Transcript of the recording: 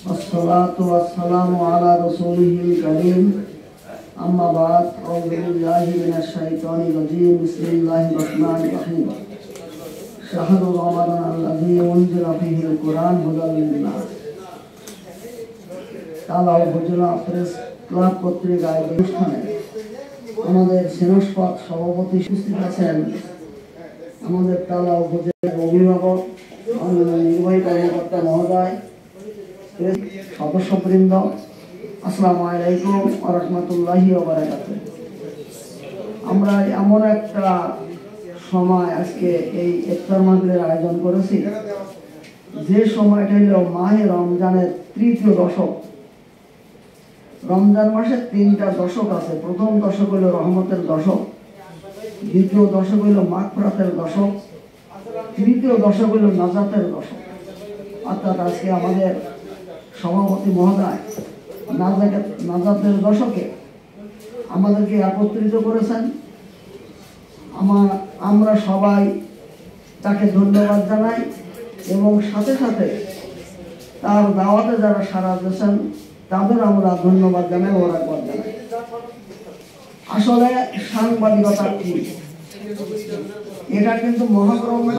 والصلاة والسلام على رسوله الكريم أما بعد أعوذ بالله من الشيطان الرجيم بسم الله الرحمن الرحيم شهر رمضان الذي أنزل فيه القرآن هدى للناس তালা উপজেলা press club কর্তৃক আয়োজিত অনুষ্ঠানে আমাদের সেনস্পদ সভাপতি উপস্থিত আছেন আমাদের তালা উপজেলার অভিভাবক নির্বাহী কর্মকর্তা মহোদয়, সদস্যবৃন্দ, আসসালামু আলাইকুম ওয়া রাহমাতুল্লাহি ওয়া বারাকাতুহু। আমরা এমন একটা সময় আজকে এই ইফতার মাহফিলের আয়োজন করেছি যে সময়টা হলো মাহে রমজানের তৃতীয় দশক। রমজান মাসে তিনটা দশক আছে। প্রথম দশক হলো রহমতের দশক, দ্বিতীয় দশক হলো মাগফিরাতের দশক, তৃতীয় দশক হলো নাজাতের দশক। অর্থাৎ আজকে আমাদের সভাপতি মহোদয় নাজাতের দশকে আমাদেরকে একত্রিত করেছেন। আমরা সবাই তাকে ধন্যবাদ জানাই এবং সাথে সাথে তার দাওয়াতে যারা সাড়া দিয়েছেন তাদের আমরা ধন্যবাদ জানাই, মোবারকবাদ জানাই। আসলে সাংবাদিকতা কি, এটা কিন্তু মহাগ্রন্থ